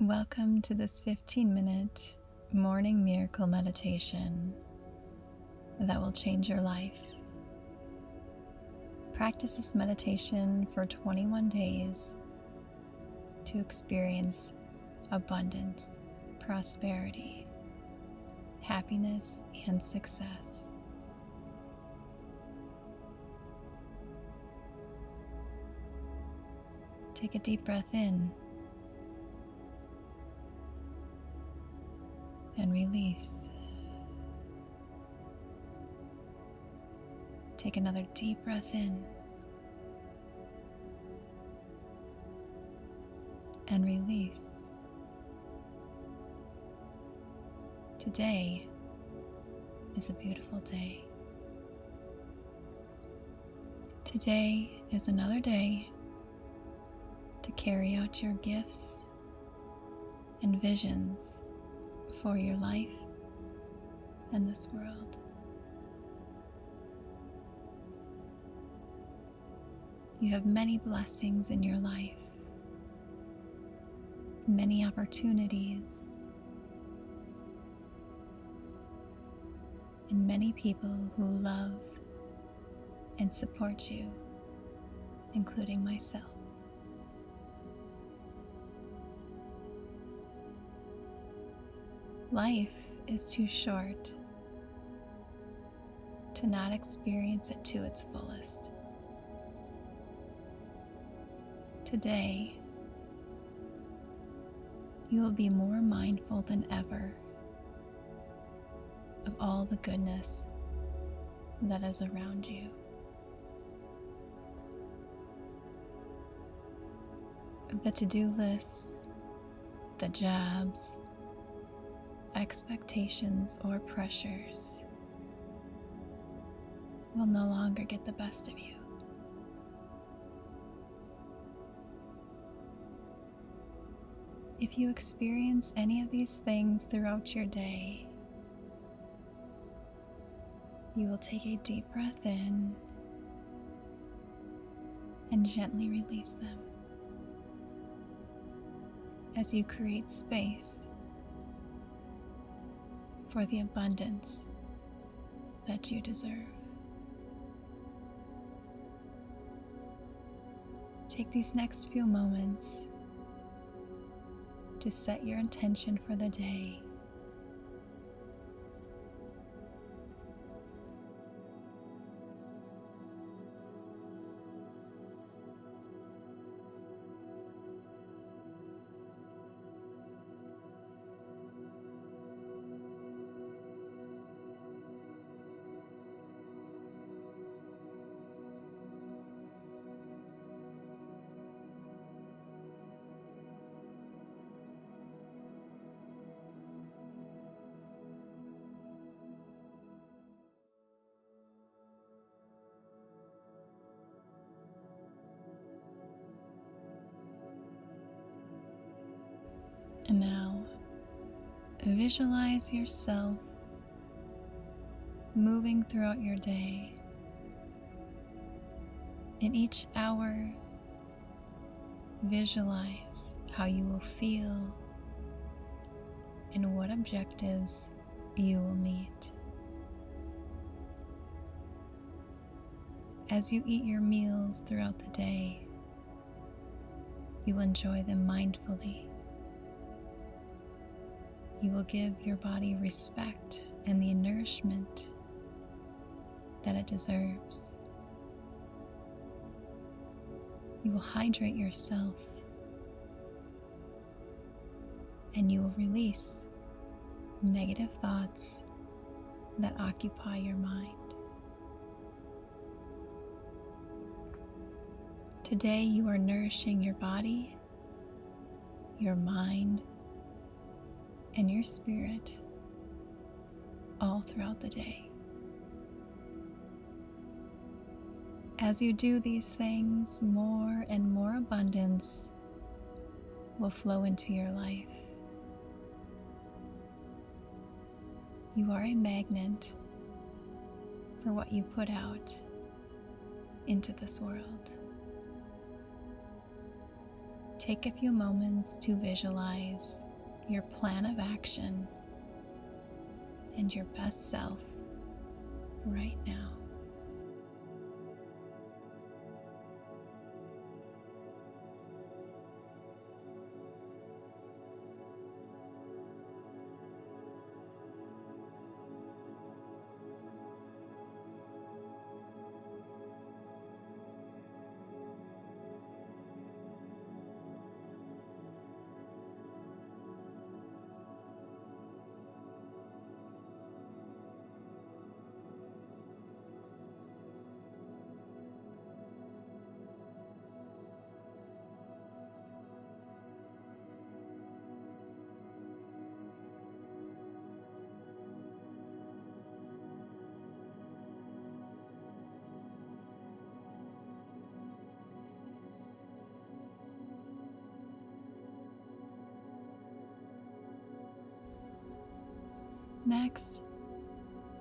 Welcome to this 15-minute morning miracle meditation that will change your life. Practice this meditation for 21 days to experience abundance, prosperity, happiness, and success. Take a deep breath in and release. Take another deep breath in and release. Today is a beautiful day. Today is another day to carry out your gifts and visions for your life and this world. You have many blessings in your life, many opportunities, and many people who love and support you, including myself. Life is too short to not experience it to its fullest. Today, you will be more mindful than ever of all the goodness that is around you. The to-do lists, the jobs, expectations, or pressures will no longer get the best of you. If you experience any of these things throughout your day, you will take a deep breath in and gently release them as you create space for the abundance that you deserve. Take these next few moments to set your intention for the day. And now, visualize yourself moving throughout your day. In each hour, visualize how you will feel and what objectives you will meet. As you eat your meals throughout the day, you will enjoy them mindfully. You will give your body respect and the nourishment that it deserves. You will hydrate yourself, and you will release negative thoughts that occupy your mind. Today you are nourishing your body, your mind, and your spirit all throughout the day. As you do these things, more and more abundance will flow into your life. You are a magnet for what you put out into this world. take a few moments to visualize your plan of action and your best self right now. Next,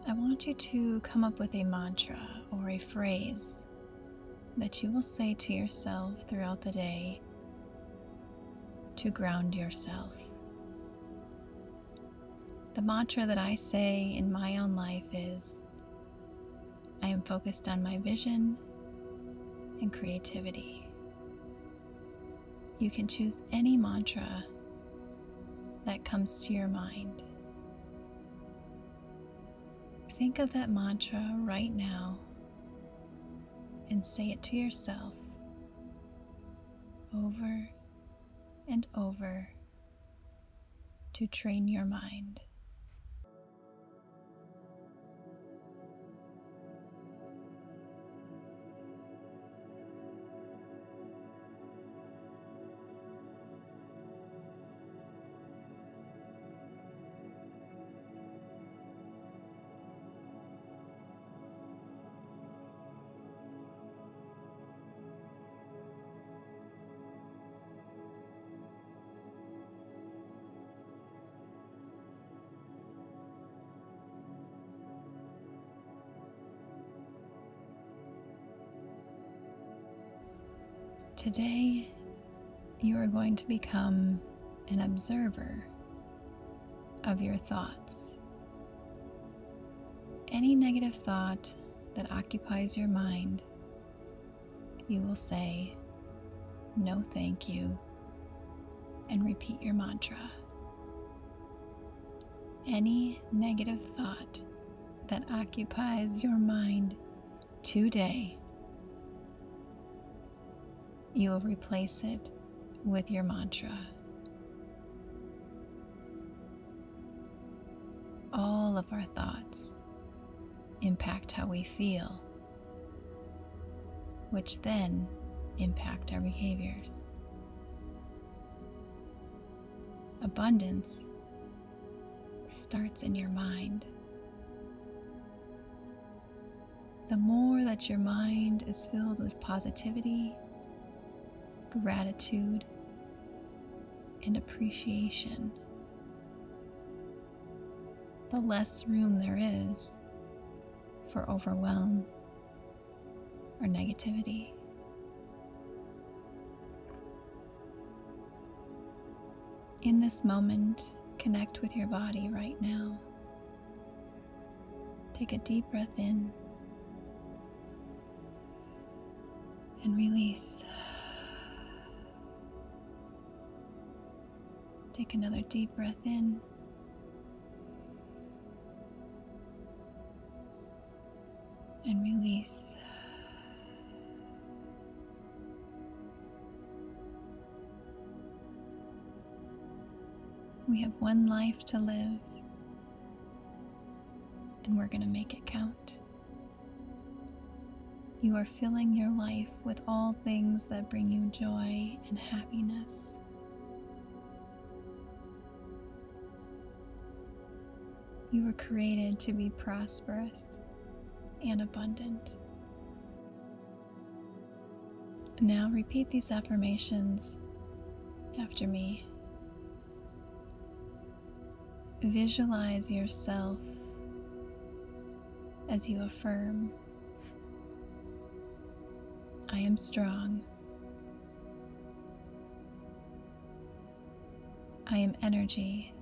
I want you to come up with a mantra or a phrase that you will say to yourself throughout the day to ground yourself. The mantra that I say in my own life is, I am focused on my vision and creativity. You can choose any mantra that comes to your mind. Think of that mantra right now and say it to yourself over and over to train your mind. Today, you are going to become an observer of your thoughts. Any negative thought that occupies your mind, you will say, "No, thank you," and repeat your mantra. Any negative thought that occupies your mind today, you will replace it with your mantra. All of our thoughts impact how we feel, which then impact our behaviors. Abundance starts in your mind. The more that your mind is filled with positivity, gratitude, and appreciation, the less room there is for overwhelm or negativity. In this moment, connect with your body right now. Take a deep breath in and release. Take another deep breath in and release. We have one life to live, and we're going to make it count. You are filling your life with all things that bring you joy and happiness. You were created to be prosperous and abundant. Now repeat these affirmations after me. Visualize yourself as you affirm, I am strong, I am energy.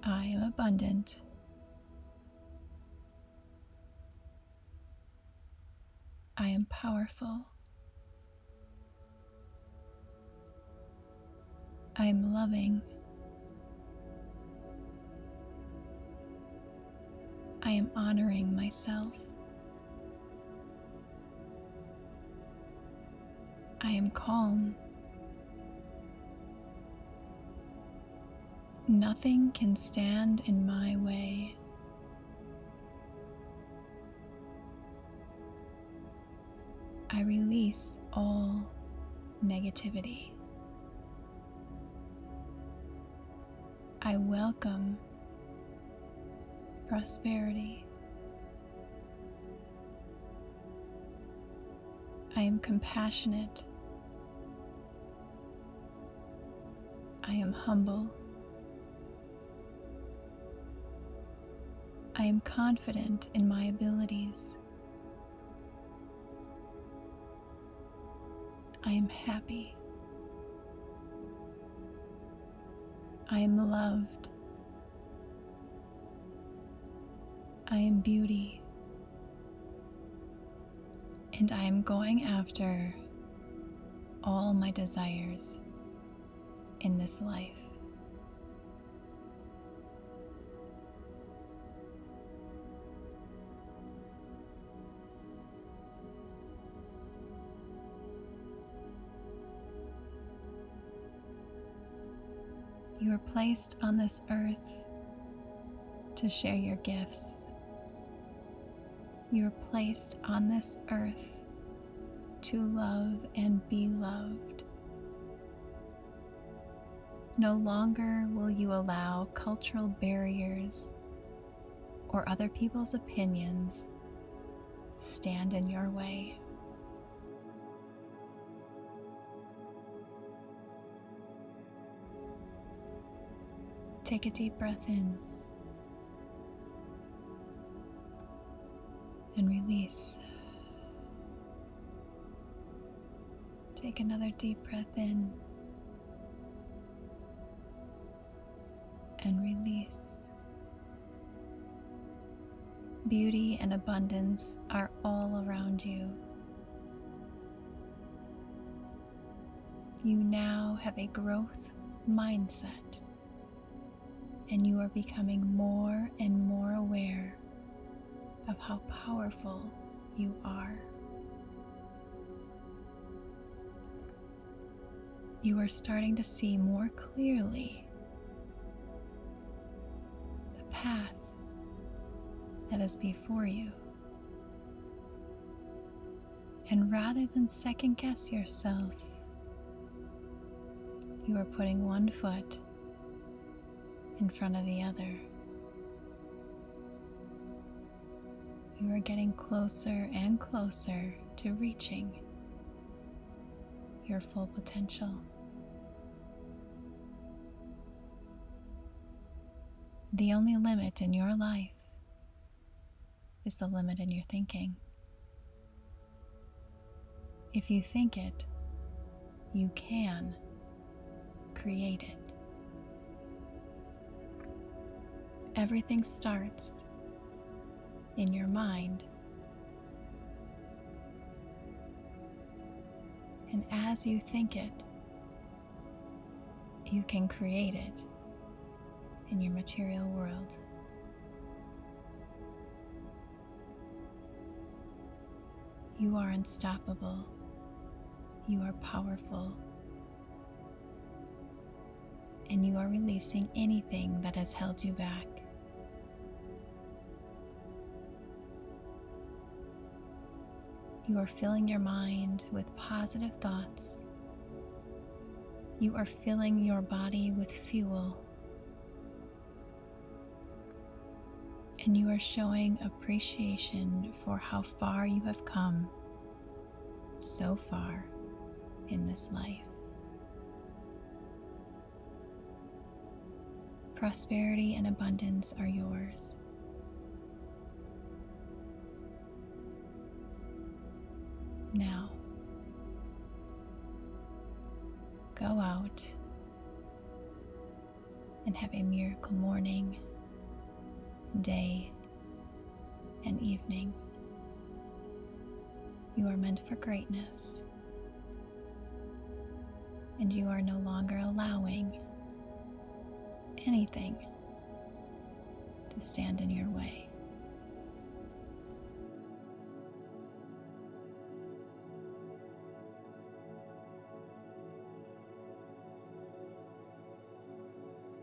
I am abundant. I am powerful. I am loving. I am honoring myself. I am calm. Nothing can stand in my way. I release all negativity. I welcome prosperity. I am compassionate. I am humble. I am confident in my abilities. I am happy. I am loved. I am beauty. And I am going after all my desires in this life. You are placed on this earth to share your gifts. You are placed on this earth to love and be loved. No longer will you allow cultural barriers or other people's opinions stand in your way. Take a deep breath in and release. Take another deep breath in and release. Beauty and abundance are all around you. You now have a growth mindset, and you are becoming more and more aware of how powerful you are. You are starting to see more clearly the path that is before you. And rather than second guess yourself, you are putting one foot in front of the other. You are getting closer and closer to reaching your full potential. The only limit in your life is the limit in your thinking. If you think it, you can create it. Everything starts in your mind. And as you think it, you can create it in your material world. You are unstoppable. You are powerful. And you are releasing anything that has held you back. You are filling your mind with positive thoughts. You are filling your body with fuel. And you are showing appreciation for how far you have come so far in this life. Prosperity and abundance are yours. Now, go out and have a miracle morning, day, and evening. You are meant for greatness, and you are no longer allowing anything to stand in your way.